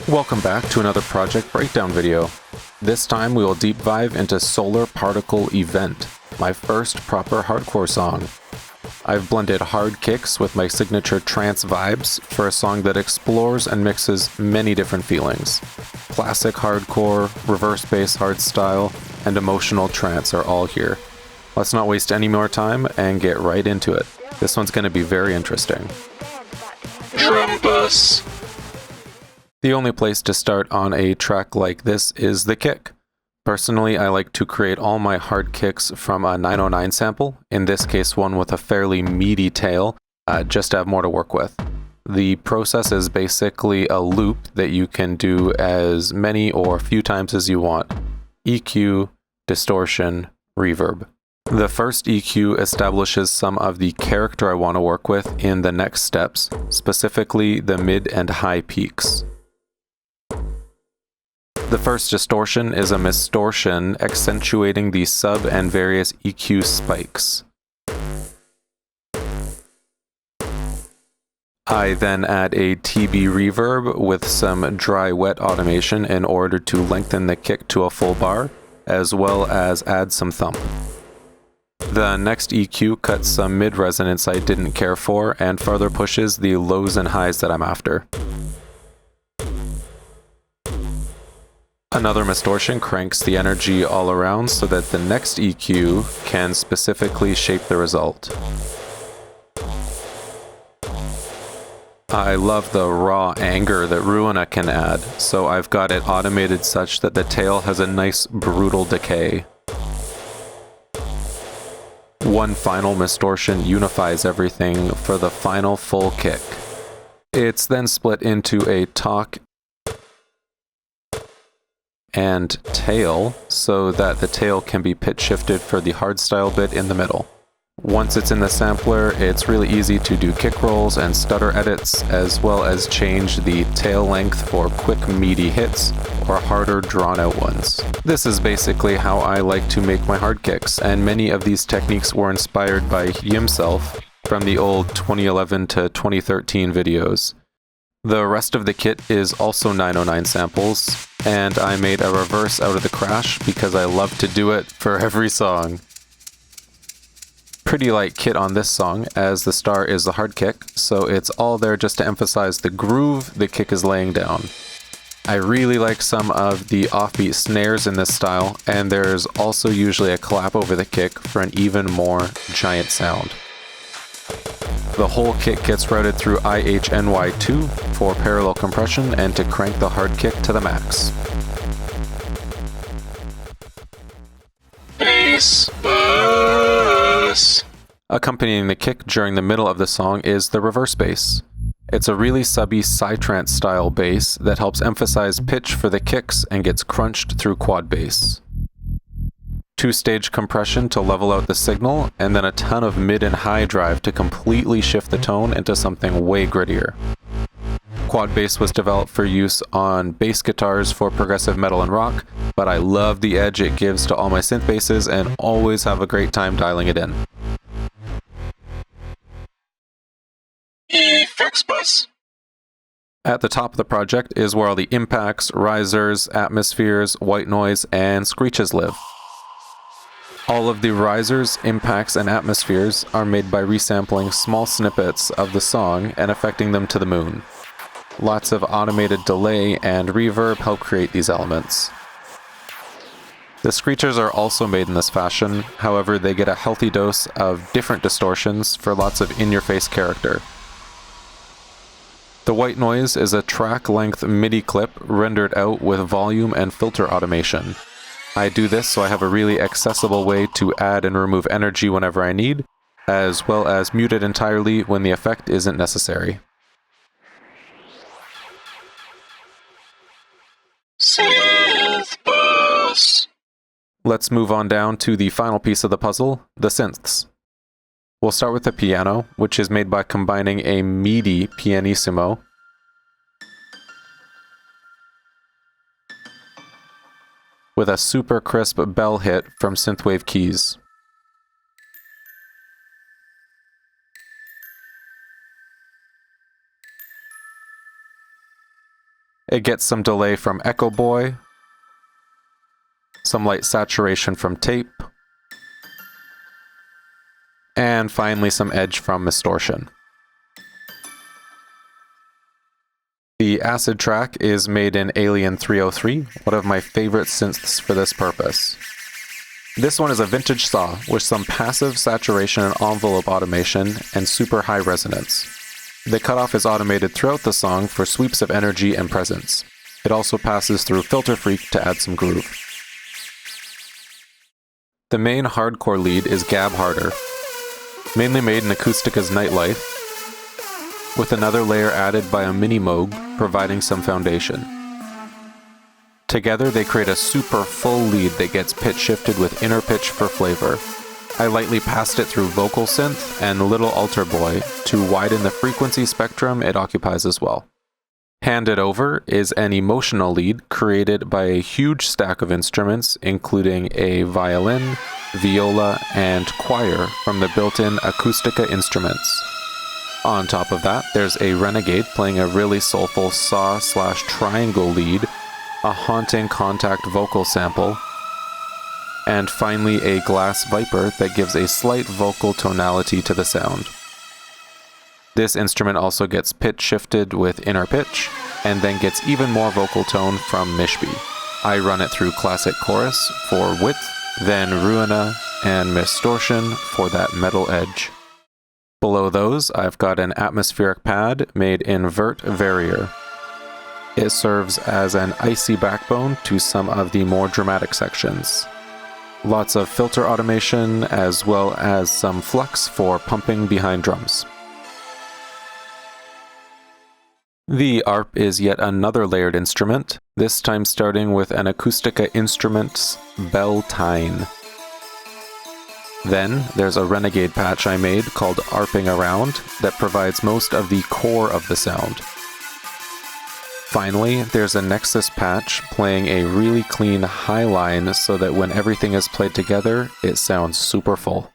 Welcome back to another project breakdown video. This time we will deep dive into Solar Particle Event, my first proper hardcore song. I've blended hard kicks with my signature trance vibes for a song that explores and mixes many different feelings. Classic hardcore, reverse bass hardstyle, and emotional trance are all here. Let's not waste any more time and get right into it. This one's going to be very interesting. Trumpus. The only place to start on a track like this is the kick. Personally, I like to create all my hard kicks from a 909 sample, in this case one with a fairly meaty tail, just to have more to work with. The process is basically a loop that you can do as many or few times as you want. EQ, distortion, reverb. The first EQ establishes some of the character I want to work with in the next steps, specifically the mid and high peaks. The first distortion is a mistortion accentuating the sub and various EQ spikes. I then add a TB reverb with some dry wet automation in order to lengthen the kick to a full bar, as well as add some thump. The next EQ cuts some mid resonance I didn't care for and further pushes the lows and highs that I'm after. Another mistortion cranks the energy all around so that the next EQ can specifically shape the result. I love the raw anger that Ruina can add, so I've got it automated such that the tail has a nice brutal decay. One final mistortion unifies everything for the final full kick. It's then split into a talk and tail so that the tail can be pitch shifted for the hardstyle bit in the middle. Once it's in the sampler, it's really easy to do kick rolls and stutter edits, as well as change the tail length for quick meaty hits or harder drawn out ones. This is basically how I like to make my hard kicks, and many of these techniques were inspired by himself from the old 2011 to 2013 videos. The rest of the kit is also 909 samples, and I made a reverse out of the crash because I love to do it for every song. Pretty light kit on this song, as the star is the hard kick, so it's all there just to emphasize the groove the kick is laying down. I really like some of the offbeat snares in this style, and there's also usually a clap over the kick for an even more giant sound. The whole kit gets routed through IHNY2 for parallel compression and to crank the hard kick to the max. Bass bus. Accompanying the kick during the middle of the song is the reverse bass. It's a really subby psytrance style bass that helps emphasize pitch for the kicks and gets crunched through quad bass. Two-stage compression to level out the signal, and then a ton of mid and high drive to completely shift the tone into something way grittier. Quad bass was developed for use on bass guitars for progressive metal and rock, but I love the edge it gives to all my synth basses and always have a great time dialing it in. Effects bus. At the top of the project is where all the impacts, risers, atmospheres, white noise, and screeches live. All of the risers, impacts, and atmospheres are made by resampling small snippets of the song and affecting them to the moon. Lots of automated delay and reverb help create these elements. The screechers are also made in this fashion, however they get a healthy dose of different distortions for lots of in-your-face character. The white noise is a track-length MIDI clip rendered out with volume and filter automation. I do this so I have a really accessible way to add and remove energy whenever I need, as well as mute it entirely when the effect isn't necessary. Synth bus. Let's move on down to the final piece of the puzzle, the synths. We'll start with the piano, which is made by combining a meaty pianissimo with a super crisp bell hit from Synthwave Keys. It gets some delay from Echo Boy, some light saturation from Tape, and finally some edge from Mistortion. The acid track is made in Alien 303, one of my favorite synths for this purpose. This one is a vintage saw with some passive saturation and envelope automation and super high resonance. The cutoff is automated throughout the song for sweeps of energy and presence. It also passes through Filter Freak to add some groove. The main hardcore lead is Gab Harder, mainly made in Acoustica's Nightlife, with another layer added by a mini Moog providing some foundation. Together they create a super full lead that gets pitch shifted with inner pitch for flavor. I lightly passed it through Vocal Synth and Little Altar Boy to widen the frequency spectrum it occupies as well. Handed Over is an emotional lead created by a huge stack of instruments, including a violin, viola, and choir from the built-in Acoustica instruments. On top of that, there's a Renegade playing a really soulful saw/triangle lead, a haunting Contact vocal sample, and finally a Glass Viper that gives a slight vocal tonality to the sound. This instrument also gets pitch shifted with inner pitch, and then gets even more vocal tone from Mishby. I run it through Classic Chorus for width, then Ruina and Mistortion for that metal edge. Below those, I've got an atmospheric pad made in Vert Verrier. It serves as an icy backbone to some of the more dramatic sections. Lots of filter automation as well as some flux for pumping behind drums. The ARP is yet another layered instrument, this time starting with an Acoustica Instruments Bell-Tine. Then there's a Renegade patch I made called Arping Around that provides most of the core of the sound. Finally, there's a Nexus patch playing a really clean high line so that when everything is played together, it sounds super full.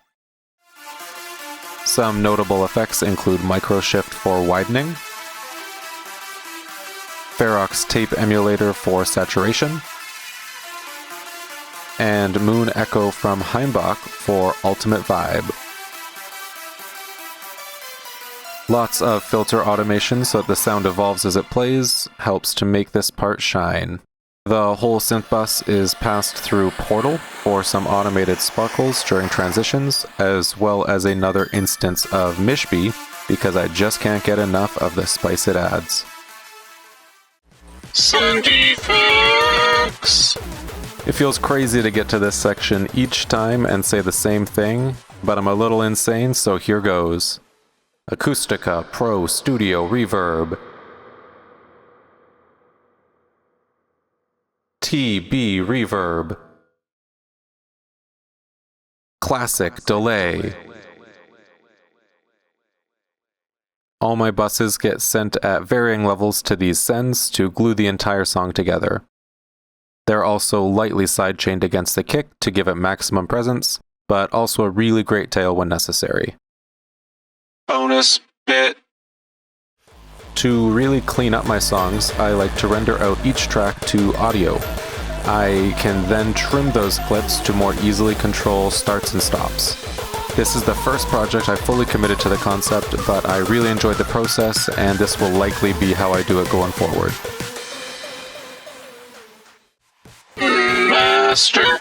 Some notable effects include Microshift for widening, Ferox Tape Emulator for saturation, and Moon Echo from Heimbach for ultimate vibe. Lots of filter automation so that the sound evolves as it plays, helps to make this part shine. The whole synth bus is passed through Portal for some automated sparkles during transitions, as well as another instance of Mishby, because I just can't get enough of the spice it adds. Sound effects. It feels crazy to get to this section each time and say the same thing, but I'm a little insane, so here goes. Acoustica Pro Studio Reverb. TB Reverb. Classic Delay. All my buses get sent at varying levels to these sends to glue the entire song together. They're also lightly sidechained against the kick to give it maximum presence, but also a really great tail when necessary. Bonus bit. To really clean up my songs, I like to render out each track to audio. I can then trim those clips to more easily control starts and stops. This is the first project I fully committed to the concept, but I really enjoyed the process, and this will likely be how I do it going forward. Master.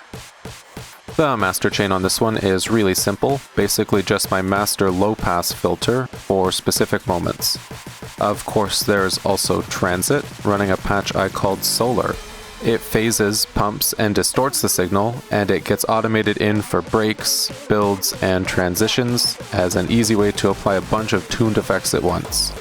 The master chain on this one is really simple, basically just my master low-pass filter for specific moments. Of course, there's also Transit, running a patch I called Solar. It phases, pumps, and distorts the signal, and it gets automated in for breaks, builds, and transitions as an easy way to apply a bunch of tuned effects at once.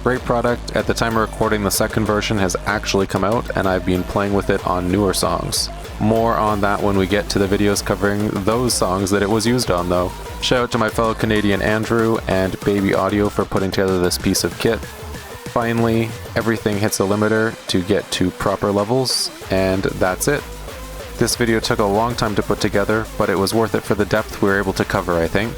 Great product. At the time of recording, the second version has actually come out, and I've been playing with it on newer songs. More on that when we get to the videos covering those songs that it was used on, though. Shout out to my fellow Canadian Andrew and Baby Audio for putting together this piece of kit. Finally, everything hits a limiter to get to proper levels, and that's it. This video took a long time to put together, but it was worth it for the depth we were able to cover, I think.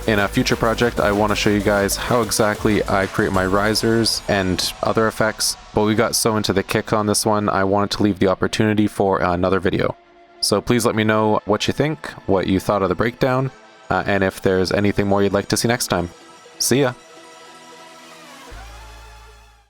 In a future project, I want to show you guys how exactly I create my risers and other effects, but we got so into the kick on this one, I wanted to leave the opportunity for another video. So please let me know what you think, what you thought of the breakdown, and if there's anything more you'd like to see next time. See ya!